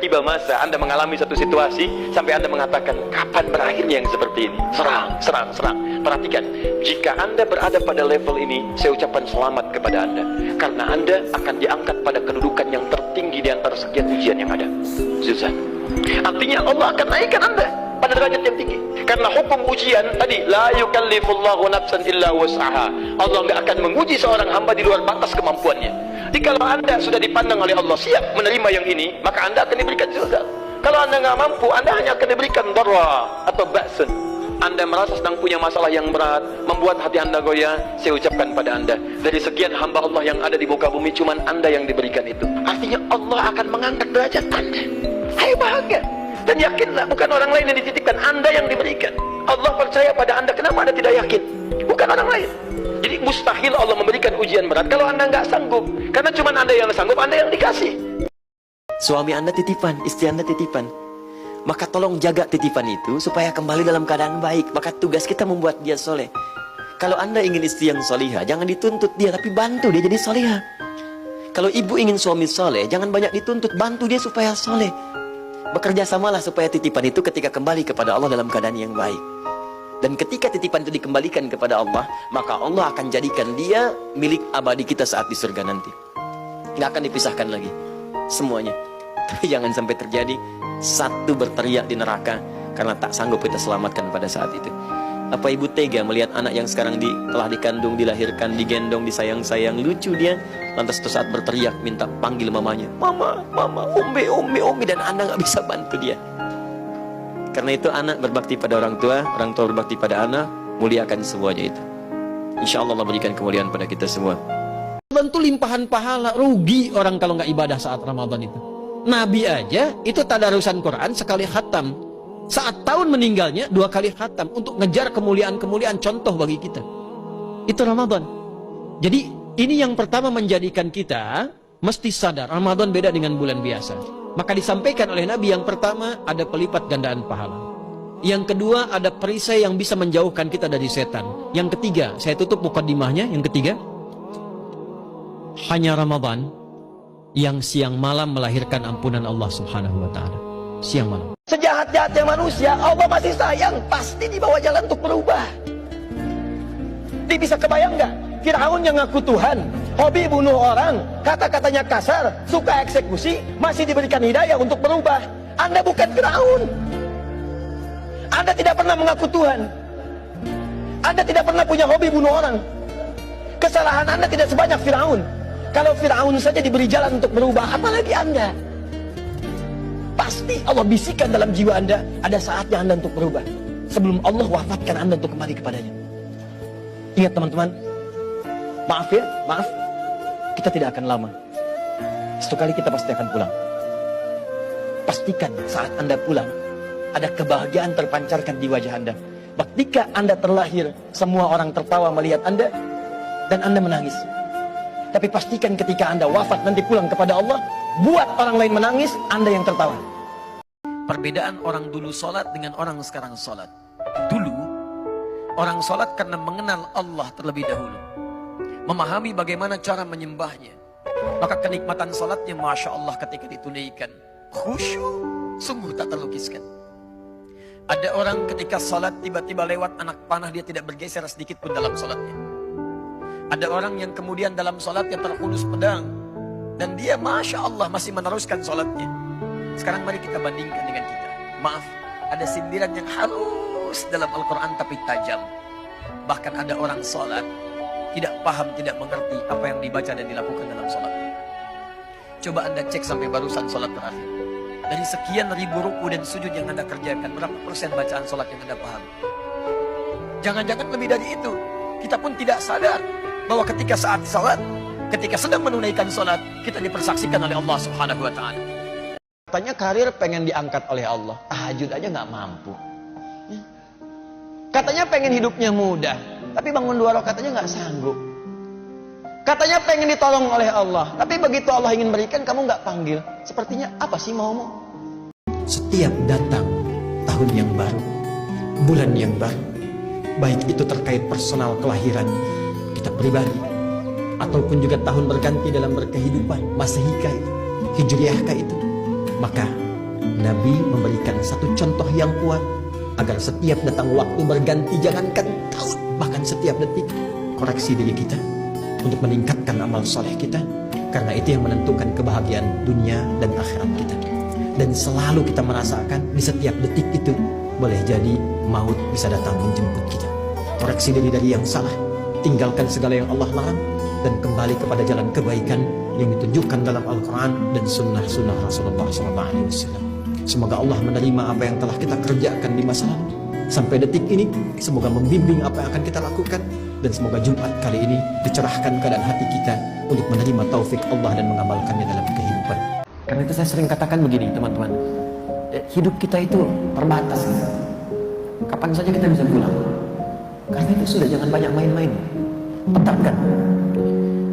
Tiba masa Anda mengalami satu situasi sampai Anda mengatakan, kapan berakhirnya yang seperti ini? Serang. Perhatikan, jika Anda berada pada level ini, saya ucapkan selamat kepada Anda, karena Anda akan diangkat pada kedudukan yang tertinggi di antara sekian ujian yang ada. Zuzan, artinya Allah akan naikkan Anda pada derajat yang tinggi. Karena hukum ujian tadi, la yukallifullahu nafsan illa wus'aha. Allah nggak akan menguji seorang hamba di luar batas kemampuannya. Jadi kalau Anda sudah dipandang oleh Allah siap menerima yang ini, maka Anda akan diberikan zilzal. Kalau Anda nggak mampu, Anda hanya akan diberikan darra atau ba'sun. Anda merasa sedang punya masalah yang berat, membuat hati Anda goyah. Saya ucapkan pada Anda, dari sekian hamba Allah yang ada di muka bumi, cuman Anda yang diberikan itu. Artinya Allah akan mengangkat derajat Anda. Ayo bahagia. Dan yakinlah, bukan orang lain yang dititipkan, Anda yang diberikan. Allah percaya pada Anda, kenapa Anda tidak yakin? Bukan orang lain. Jadi mustahil Allah memberikan ujian berat kalau Anda nggak sanggup. Karena cuma Anda yang sanggup, Anda yang dikasih. Suami Anda titipan, istri Anda titipan. Maka tolong jaga titipan itu supaya kembali dalam keadaan baik. Maka tugas kita membuat dia soleh. Kalau Anda ingin istri yang solihah, jangan dituntut dia, tapi bantu dia jadi solihah. Kalau ibu ingin suami soleh, jangan banyak dituntut, bantu dia supaya soleh. Bekerja samalah supaya titipan itu ketika kembali kepada Allah dalam keadaan yang baik. Dan ketika titipan itu dikembalikan kepada Allah, maka Allah akan jadikan dia milik abadi kita saat di surga nanti. Nggak akan dipisahkan lagi semuanya. Tapi jangan sampai terjadi satu berteriak di neraka karena tak sanggup kita selamatkan pada saat itu. Apa ibu tega melihat anak yang sekarang telah dikandung, dilahirkan, digendong, disayang-sayang, lucu dia, lantas suatu saat berteriak minta panggil mamanya, mama, ummi, dan Anda nggak bisa bantu dia. Karena itu anak berbakti pada orang tua berbakti pada anak, muliakan semuanya itu. Insya Allah Allah berikan kemuliaan pada kita semua. Ramadan itu limpahan pahala, rugi orang kalau nggak ibadah saat Ramadan itu. Nabi aja itu tadarusan Quran sekali khatam. Saat tahun meninggalnya 2 kali khatam untuk ngejar kemuliaan-kemuliaan, contoh bagi kita. Itu Ramadan. Jadi ini yang pertama menjadikan kita mesti sadar Ramadan beda dengan bulan biasa. Maka disampaikan oleh Nabi, yang pertama ada pelipat gandaan pahala. Yang kedua ada perisai yang bisa menjauhkan kita dari setan. Yang ketiga, saya tutup mukaddimahnya, yang ketiga, hanya Ramadan yang siang malam melahirkan ampunan Allah Subhanahu wa taala. Siang malam. Sejahat-jahatnya manusia, Allah masih sayang, pasti dibawa jalan untuk berubah. Dia bisa kebayang nggak? Firaun yang ngaku Tuhan, hobi bunuh orang, kata-katanya kasar, suka eksekusi, masih diberikan hidayah untuk berubah. Anda bukan Firaun. Anda tidak pernah mengaku Tuhan. Anda tidak pernah punya hobi bunuh orang. Kesalahan Anda tidak sebanyak Firaun. Kalau Firaun saja diberi jalan untuk berubah, apalagi Anda? Pasti Allah bisikan dalam jiwa Anda, ada saatnya Anda untuk berubah. Sebelum Allah wafatkan Anda untuk kembali kepadanya. Ingat teman-teman, maaf, kita tidak akan lama. Satu kali kita pasti akan pulang. Pastikan saat Anda pulang, ada kebahagiaan terpancarkan di wajah Anda. Ketika Anda terlahir, semua orang tertawa melihat Anda, dan Anda menangis. Tapi pastikan ketika Anda wafat nanti pulang kepada Allah, buat orang lain menangis, Anda yang tertawa. Perbedaan orang dulu sholat dengan orang sekarang sholat. Dulu, orang sholat karena mengenal Allah terlebih dahulu, memahami bagaimana cara menyembahnya. Maka kenikmatan sholatnya Masya Allah ketika ditunaikan, khusyuk, sungguh tak terlukiskan. Ada orang ketika sholat tiba-tiba lewat anak panah, dia tidak bergeser sedikit pun dalam sholatnya. Ada orang yang kemudian dalam sholatnya terhulus pedang, dan dia Masya Allah masih meneruskan sholatnya. Sekarang mari kita bandingkan dengan kita. Maaf, ada sindiran yang halus dalam Al-Quran tapi tajam. Bahkan ada orang sholat tidak paham, tidak mengerti apa yang dibaca dan dilakukan dalam sholatnya. Coba Anda cek sampai barusan sholat terakhir. Dari sekian ribu ruku dan sujud yang Anda kerjakan, berapa persen bacaan sholat yang Anda paham? Jangan-jangan lebih dari itu. Kita pun tidak sadar bahwa ketika saat sholat, ketika sedang menunaikan sholat, kita dipersaksikan oleh Allah Subhanahu wa ta'ala. Katanya karir pengen diangkat oleh Allah, tahajud aja nggak mampu. Katanya pengen hidupnya mudah, tapi bangun 2 rakaat katanya nggak sanggup. Katanya pengen ditolong oleh Allah, tapi begitu Allah ingin berikan, kamu nggak panggil. Sepertinya apa sih maumu? Setiap datang tahun yang baru, bulan yang baru, baik itu terkait personal kelahiran kita pribadi, ataupun juga tahun berganti dalam berkehidupan, Masehikah itu, Hijriahkah itu, Maka Nabi memberikan satu contoh yang kuat agar setiap datang waktu berganti, jangankan tahun, bahkan setiap detik, koreksi diri kita untuk meningkatkan amal soleh kita, karena itu yang menentukan kebahagiaan dunia dan akhirat kita. Dan selalu kita merasakan di setiap detik itu boleh jadi maut bisa datang menjemput kita. Koreksi diri dari yang salah, tinggalkan segala yang Allah larang, dan kembali kepada jalan kebaikan yang ditunjukkan dalam Al-Quran dan sunnah-sunnah Rasulullah SAW. Semoga Allah menerima apa yang telah kita kerjakan di masa lalu sampai detik ini. Semoga membimbing apa yang akan kita lakukan, dan semoga Jumat kali ini dicerahkan keadaan hati kita untuk menerima taufik Allah dan mengamalkannya dalam kehidupan. Karena itu saya sering katakan begini, teman-teman, hidup kita itu terbatas. Kapan saja kita bisa pulang. Karena itu sudah jangan banyak main-main. Tetapkan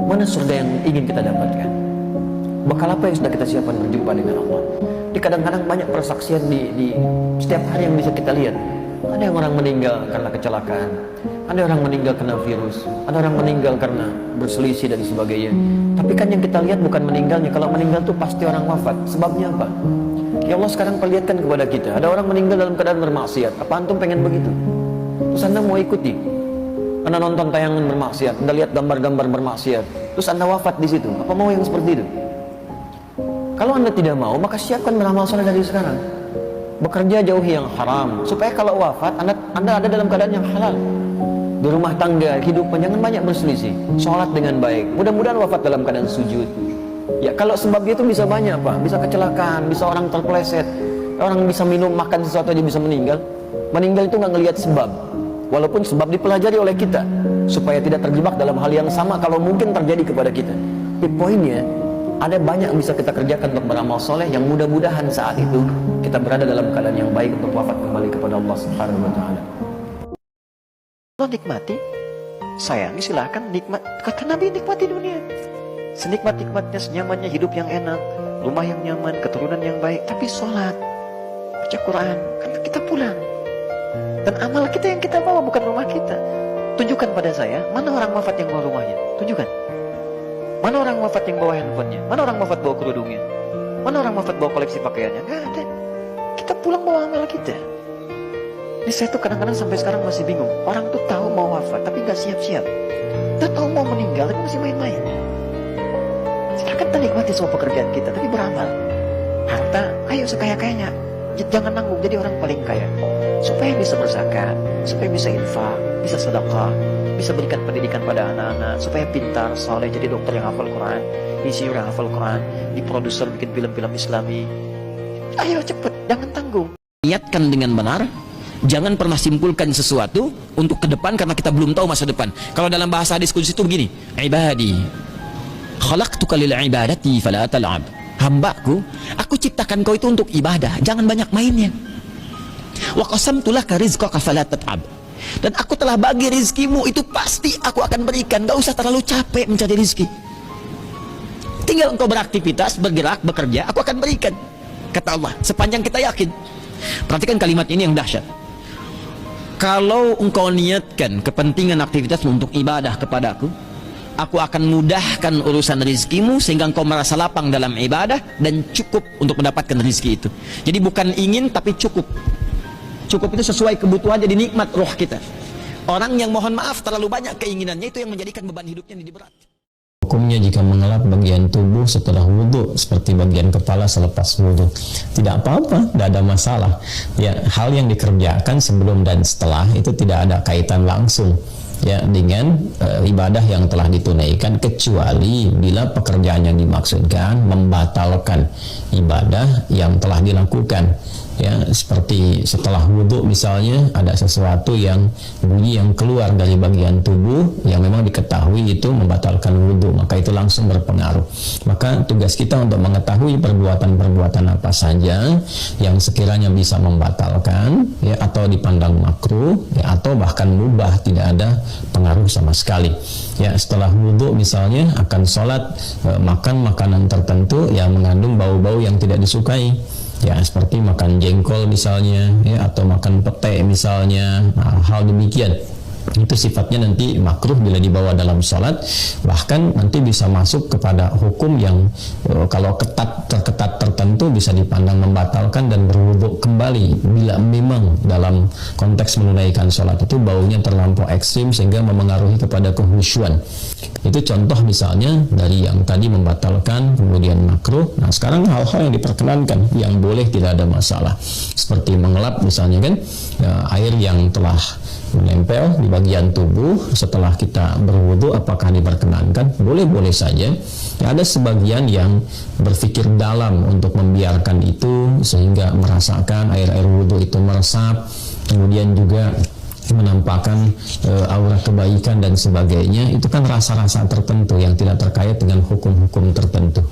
mana surga yang ingin kita dapatkan, bekal apa yang sudah kita siapkan berjumpa dengan Allah. Di kadang-kadang banyak persaksian di setiap hari yang bisa kita lihat. Ada yang orang meninggal karena kecelakaan, ada orang meninggal karena virus, ada orang meninggal karena berselisih dan sebagainya. Tapi kan yang kita lihat bukan meninggalnya. Kalau meninggal tuh pasti orang wafat. Sebabnya apa? Ya Allah sekarang perlihatkan kepada kita, ada orang meninggal dalam keadaan bermaksiat. Apa antum pengen begitu? Terus Anda mau ikuti? Anda nonton tayangan bermaksiat, Anda lihat gambar-gambar bermaksiat, terus Anda wafat di situ. Apa mau yang seperti itu? Kalau Anda tidak mau, maka siapkan beramal soleh dari sekarang. Bekerja jauhi yang haram, supaya kalau wafat Anda ada dalam keadaan yang halal. Di rumah tangga, kehidupan, jangan banyak berselisih. Sholat dengan baik, mudah-mudahan wafat dalam keadaan sujud. Ya kalau sebab itu bisa banyak Pak, bisa kecelakaan, bisa orang terpeleset, orang bisa minum, makan sesuatu aja bisa meninggal. Meninggal itu nggak ngelihat sebab, walaupun sebab dipelajari oleh kita supaya tidak terjebak dalam hal yang sama kalau mungkin terjadi kepada kita. Tapi poinnya, ada banyak yang bisa kita kerjakan untuk beramal soleh yang mudah-mudahan saat itu kita berada dalam keadaan yang baik untuk wafat kembali kepada Allah Subhanahu wa taala. Lo nikmati, sayangi, silahkan nikmat. Kata Nabi, nikmati dunia. Senikmat-nikmatnya, senyamannya hidup yang enak, rumah yang nyaman, keturunan yang baik, tapi sholat, baca Quran, karena kita pulang. Dan amal kita yang kita bawa bukan rumah kita. Tunjukkan pada saya, mana orang wafat yang bawa rumahnya? Tunjukkan. Mana orang wafat yang bawa handphonenya? Mana orang wafat bawa kerudungnya? Mana orang wafat bawa koleksi pakaiannya? Nggak ada. Kita pulang bawa amal kita. Ini saya tuh kadang-kadang sampai sekarang masih bingung. Orang tuh tahu mau wafat tapi nggak siap-siap. Kita tahu mau meninggal tapi masih main-main. Silakan kita nikmati semua pekerjaan kita, tapi beramal. Harta, ayo sekaya-kayanya. Jangan nanggung jadi orang paling kaya. Supaya bisa berzakat, supaya bisa infak, bisa sedekah, bisa berikan pendidikan pada anak-anak, supaya pintar, soleh, jadi dokter yang hafal Quran, insinyur yang hafal Quran, diproduser bikin film-film Islami. Ayo cepet, jangan tanggung. Niatkan dengan benar. Jangan pernah simpulkan sesuatu untuk ke depan karena kita belum tahu masa depan. Kalau dalam bahasa hadis qudsi itu begini, ibadi khalaqtuka lil ibadati fala tal'ab. Hambaku, aku ciptakan kau itu untuk ibadah, jangan banyak mainnya. Wa qasamtu laka rizqaka fala tat'ab. Dan aku telah bagi rizkimu, itu pasti aku akan berikan. Gak usah terlalu capek mencari rizki. Tinggal engkau beraktivitas, bergerak, bekerja, aku akan berikan. Kata Allah, sepanjang kita yakin. Perhatikan kalimat ini yang dahsyat. Kalau engkau niatkan kepentingan aktivitasmu untuk ibadah kepadaku, aku akan mudahkan urusan rizkimu sehingga engkau merasa lapang dalam ibadah dan cukup untuk mendapatkan rizki itu. Jadi bukan ingin tapi cukup. Cukup itu sesuai kebutuhan, jadi nikmat roh kita. Orang yang mohon maaf terlalu banyak keinginannya, itu yang menjadikan beban hidupnya jadi berat. Hukumnya jika mengelap bagian tubuh setelah wudhu seperti bagian kepala selepas wudhu, tidak apa-apa, tidak ada masalah. Ya, hal yang dikerjakan sebelum dan setelah itu tidak ada kaitan langsung ya dengan ibadah yang telah ditunaikan, kecuali bila pekerjaan yang dimaksudkan membatalkan ibadah yang telah dilakukan. Ya, seperti setelah wudhu misalnya ada sesuatu yang bunyi yang keluar dari bagian tubuh yang memang diketahui itu membatalkan wudhu, maka itu langsung berpengaruh. Maka tugas kita untuk mengetahui perbuatan-perbuatan apa saja yang sekiranya bisa membatalkan ya, atau dipandang makruh ya, atau bahkan mubah, tidak ada pengaruh sama sekali. Ya, setelah wudhu misalnya akan sholat, makan makanan tertentu yang mengandung bau-bau yang tidak disukai. Ya, seperti makan jengkol misalnya ya, atau makan pete misalnya. Nah, hal demikian itu sifatnya nanti makruh bila dibawa dalam sholat, bahkan nanti bisa masuk kepada hukum yang kalau terketat tertentu bisa dipandang membatalkan dan berwudu kembali bila memang dalam konteks menunaikan sholat itu baunya terlampau ekstrim sehingga memengaruhi kepada kehusyuan. Itu contoh misalnya dari yang tadi membatalkan kemudian makruh. Nah sekarang hal-hal yang diperkenankan yang boleh tidak ada masalah, seperti mengelap misalnya kan, air yang telah menempel di bagian tubuh setelah kita berwudu apakah diperkenankan? Boleh-boleh saja. Ada sebagian yang berpikir dalam untuk membiarkan itu sehingga merasakan air-air wudu itu meresap, kemudian juga menampakkan aura kebaikan dan sebagainya. Itu kan rasa-rasa tertentu yang tidak terkait dengan hukum-hukum tertentu.